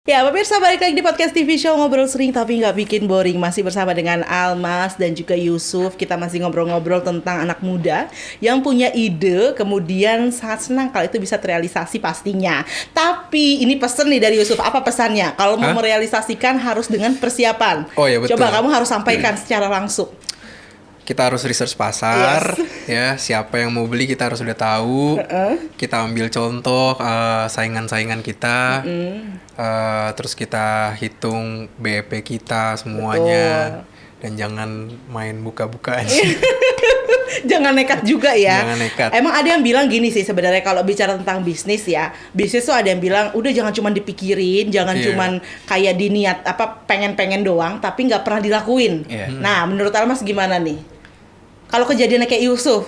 Ya, pemirsa balik lagi di podcast TV Show Ngobrol Sering Tapi Nggak Bikin Boring. Masih bersama dengan Almas dan juga Yusuf. Kita masih ngobrol-ngobrol tentang anak muda yang punya ide, kemudian sangat senang kalau itu bisa terrealisasi pastinya. Tapi ini pesan nih dari Yusuf, apa pesannya? Kalau mau merealisasikan harus dengan persiapan. Oh ya, betul. Coba kamu harus sampaikan secara langsung. Kita harus research pasar, ya siapa yang mau beli kita harus udah tahu. Kita ambil contoh saingan-saingan kita, terus kita hitung BEP kita semuanya. Dan jangan main buka-buka aja. Jangan nekat juga ya. Jangan nekat. Emang ada yang bilang gini sih sebenarnya kalau bicara tentang bisnis ya. Bisnis tuh ada yang bilang udah jangan cuma dipikirin, jangan cuman kayak diniat pengen-pengen doang tapi nggak pernah dilakuin. Nah, menurut Almas gimana nih? Kalau kejadiannya kayak Yusuf?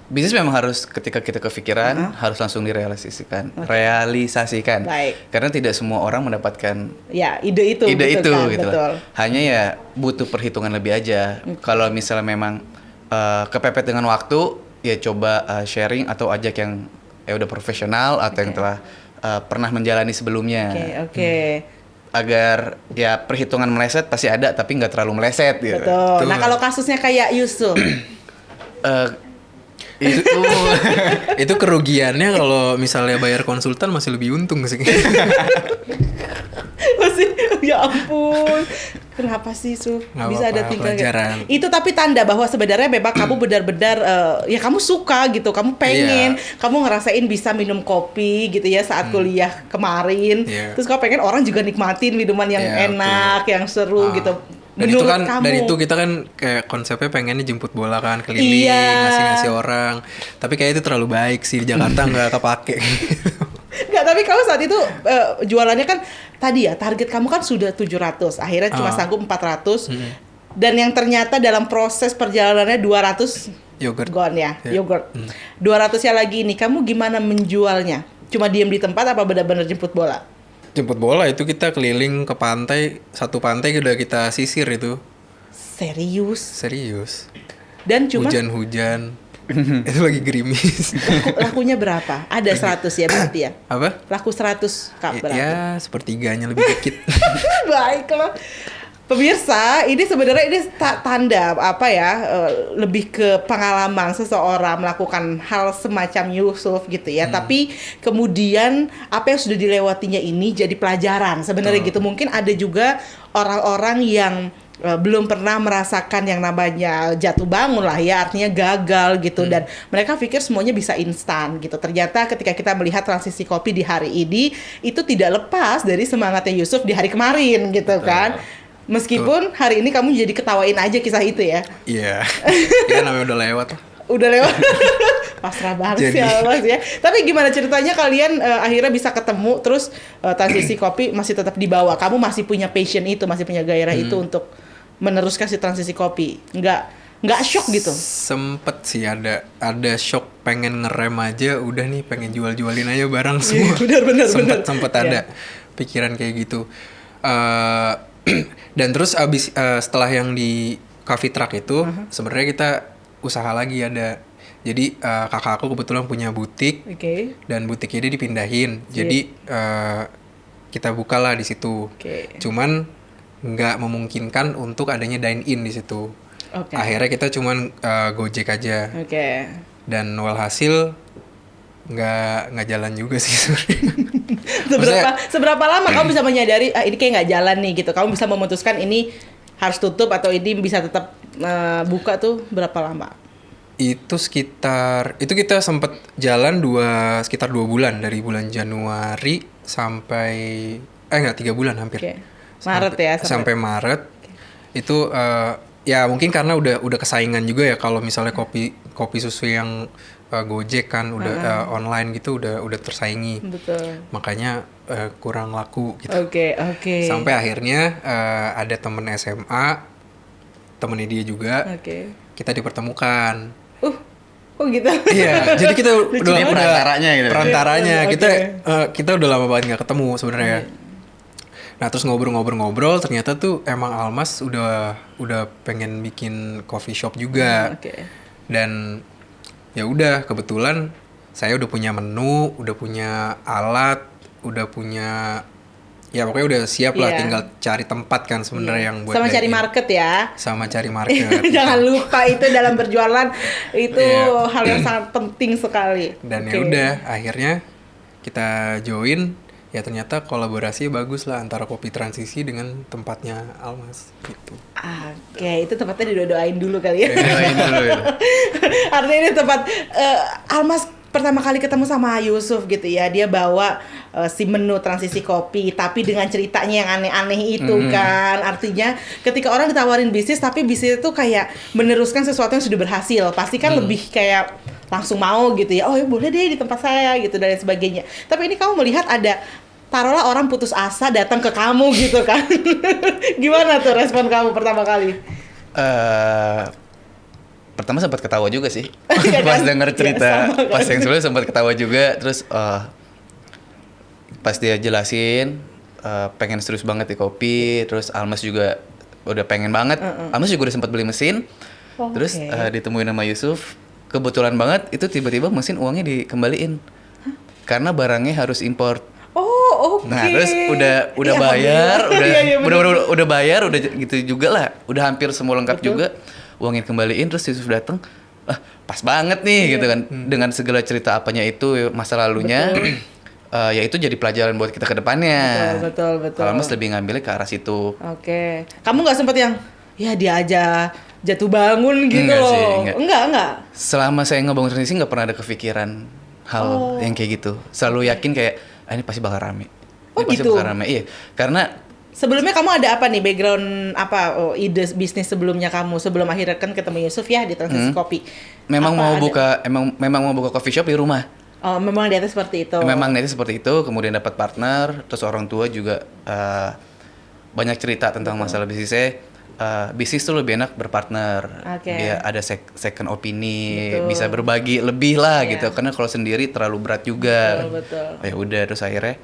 Bisnis memang harus ketika kita kepikiran harus langsung direalisasikan, realisasikan. Baik. Karena tidak semua orang mendapatkan Ya, ide itu gitu betul. lah. Hanya ya butuh perhitungan lebih aja. Kalau misalnya memang kepepet dengan waktu, ya coba sharing atau ajak yang udah profesional atau yang telah pernah menjalani sebelumnya. Oke. Agar ya perhitungan meleset pasti ada tapi nggak terlalu meleset gitu. Betul. Nah, kalau kasusnya kayak Yusuf, itu Itu kerugiannya kalau misalnya bayar konsultan masih lebih untung sih. masih ya ampun. Kenapa sih, Suf? Nggak Bisa ada apa-apa, tinggal pelajaran. itu tapi tanda bahwa sebenarnya memang kamu benar-benar ya kamu suka gitu, kamu pengen, kamu ngerasain bisa minum kopi gitu ya saat kuliah kemarin. Terus kamu pengen orang juga nikmatin minuman yang enak, yang seru gitu. Dan itu kan kamu. dari itu kita kan kayak konsepnya pengennya jemput bola kan keliling ngasih-ngasih orang. Tapi kayak itu terlalu baik sih di Jakarta nggak kepake. Nggak, tapi kamu saat itu jualannya kan tadi ya target kamu kan sudah 700, akhirnya cuma sanggup 400. Dan yang ternyata dalam proses perjalanannya 200 Yogurt. gone ya, yogurt. 200-nya lagi nih, kamu gimana menjualnya? Cuma diem di tempat apa benar-benar jemput bola? Jemput bola itu kita keliling ke pantai, satu pantai udah kita sisir itu. Serius? Serius. Dan cuma Hujan-hujan. Itu lagi gerimis. lakunya berapa? Ada 100 ya berarti ya? Apa? Laku 100 Kak berarti? Ya sepertiganya lebih dikit. Baiklah. Pemirsa, ini sebenarnya ini tanda apa ya? Lebih ke pengalaman seseorang melakukan hal semacam Yusuf gitu ya. Tapi kemudian apa yang sudah dilewatinya ini jadi pelajaran sebenarnya gitu. Mungkin ada juga orang-orang yang belum pernah merasakan yang namanya jatuh bangun lah ya, artinya gagal gitu, dan mereka pikir semuanya bisa instan gitu. Ternyata ketika kita melihat transisi kopi di hari ini itu tidak lepas dari semangatnya Yusuf di hari kemarin gitu. Kan meskipun hari ini kamu jadi ketawain aja kisah itu ya. Iya. Ya namanya udah lewat. Udah lewat. Pasrah banget sih Almas ya. Tapi gimana ceritanya kalian akhirnya bisa ketemu, terus transisi kopi masih tetap dibawa. Kamu masih punya passion itu, masih punya gairah itu untuk meneruskan si transisi kopi. Nggak shock gitu? Sempet sih ada shock, pengen ngerem aja, udah nih pengen jualin aja barang semua. Benar. Sempet ada pikiran kayak gitu. Dan terus abis setelah yang di coffee truck itu, sebenarnya kita usaha lagi ada. Jadi kakak aku kebetulan punya butik, dan butiknya dia dipindahin. Jadi kita bukalah di situ. Cuman nggak memungkinkan untuk adanya dine in di situ. Akhirnya kita cuman Gojek aja. Dan walhasil nggak jalan juga sih sebenarnya. Seberapa lama kamu bisa menyadari ini kayak nggak jalan nih gitu? Kamu bisa memutuskan ini harus tutup atau ini bisa tetap buka tuh berapa lama? Itu kita sempat jalan sekitar 2 bulan, dari bulan Januari sampai 3 bulan hampir. Maret ya sampai Maret. Itu ya mungkin karena udah kesaingan juga ya, kalau misalnya kopi susu yang Gojek kan udah online gitu udah tersaingi. Betul. Makanya kurang laku gitu. Oke. Sampai akhirnya ada temen SMA, temennya dia juga. Kita dipertemukan. Oh gitu. Iya, jadi kita udah perantaranya gitu. Perantaranya. Kita udah lama banget nggak ketemu sebenarnya. Nah, terus ngobrol-ngobrol ternyata tuh emang Almas udah pengen bikin coffee shop juga. Dan ya udah, kebetulan saya udah punya menu, udah punya alat, udah punya, ya pokoknya udah siap lah, tinggal cari tempat kan sebenarnya yang buat sama cari market ya. Sama cari market. Jangan lupa itu dalam berjualan itu hal yang sangat penting sekali. Dan ya udah akhirnya kita join, ya ternyata kolaborasi bagus lah antara Kopi Transisi dengan tempatnya Almas gitu. Oke, itu tempatnya didoain dulu kali ya. Doain dulu ya. Artinya ini tempat Almas pertama kali ketemu sama Yusuf gitu ya, dia bawa si menu transisi kopi tapi dengan ceritanya yang aneh-aneh itu kan. Artinya ketika orang ditawarin bisnis tapi bisnis itu kayak meneruskan sesuatu yang sudah berhasil, pasti kan lebih kayak langsung mau gitu ya. Oh ya boleh deh di tempat saya gitu dan sebagainya. Tapi ini kamu melihat ada, taruhlah orang putus asa datang ke kamu gitu kan. Gimana tuh respon kamu pertama kali? Pertama sempat ketawa juga sih pas denger cerita, pas yang sebelumnya sempat ketawa juga. Terus pas dia jelasin pengen serius banget di kopi, terus Almas juga udah pengen banget. Almas juga udah sempat beli mesin. Terus ditemuin sama Yusuf, kebetulan banget itu tiba-tiba mesin uangnya dikembaliin karena barangnya harus import. Nah terus udah bayar, udah bayar, udah gitu juga lah, udah hampir semua lengkap juga. Uangnya kembaliin, terus Yusuf datang, pas banget nih gitu kan, dengan segala cerita apanya itu masa lalunya. Ya itu jadi pelajaran buat kita ke depannya. Betul. Kalau Mas lebih ngambilnya ke arah situ. Oke. Kamu nggak sempet yang ya dia aja jatuh bangun gitu Enggak loh? sih, Enggak. Selama saya ngebangun transisi nggak pernah ada kepikiran hal yang kayak gitu. Selalu yakin kayak ini pasti bakal rame. Ini pasti gitu? bakal rame. Iya, karena sebelumnya kamu ada apa nih, background apa, ide bisnis sebelumnya kamu sebelum akhirnya kan ketemu Yusuf ya di transisi kopi? Memang apa memang mau buka coffee shop di rumah. Oh, memang niatnya seperti itu. Memang niatnya seperti itu, kemudian dapat partner, terus orang tua juga banyak cerita tentang masalah bisnisnya. Bisnis tuh lebih enak berpartner. Dia ada second opini, bisa berbagi lebih lah gitu. Karena kalau sendiri terlalu berat juga. Betul. Oh, ya udah, terus akhirnya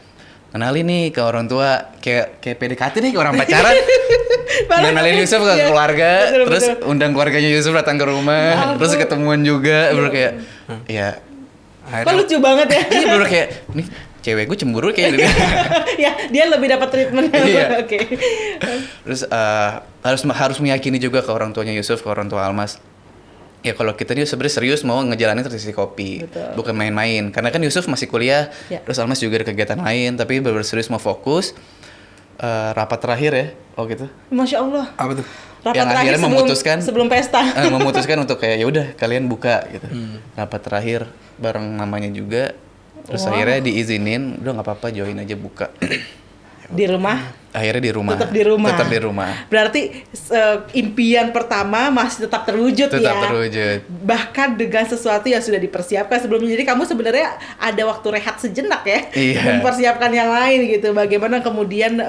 kenalin nih ke orang tua, kayak PDKT nih, ke orang pacaran. Kenalin Yusuf ke keluarga, terus undang keluarganya Yusuf datang ke rumah, terus ketemuan juga, baru kayak ya Kok lucu banget ya? Iya, baru kayak nih cewek gue cemburu kayak gitu. Ya, dia lebih dapat treatment. Iya. Oke. Terus harus meyakini juga ke orang tuanya Yusuf, ke orang tua Almas. Ya kalau kita dia sebenarnya serius mau ngejalanin transisi kopi, bukan main-main. Karena kan Yusuf masih kuliah, terus Almas juga ada kegiatan lain, tapi benar-benar serius mau fokus. Rapat terakhir ya, gitu. Masya Allah. Apa tuh? Rapat yang terakhir akhirnya memutuskan sebelum pesta. Memutuskan untuk kayak ya udah kalian buka gitu. Rapat terakhir bareng namanya juga. Terus akhirnya diizinin, udah nggak apa-apa join aja buka. Di rumah? Akhirnya di rumah. Tetap di rumah. Berarti impian pertama masih tetap terwujud ya? Tetap terwujud. Bahkan dengan sesuatu yang sudah dipersiapkan sebelumnya. Jadi kamu sebenarnya ada waktu rehat sejenak ya? Iya. Mempersiapkan yang lain gitu. Bagaimana kemudian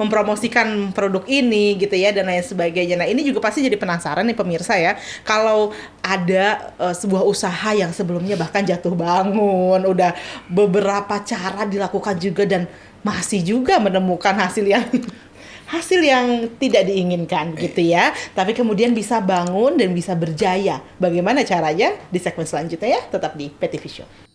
mempromosikan produk ini gitu ya dan lain sebagainya. Nah ini juga pasti jadi penasaran nih pemirsa ya. Kalau ada sebuah usaha yang sebelumnya bahkan jatuh bangun. Udah beberapa cara dilakukan juga dan masih juga menemukan hasil yang tidak diinginkan gitu ya. Tapi kemudian bisa bangun dan bisa berjaya. Bagaimana caranya? Di segmen selanjutnya ya. Tetap di PTV Show.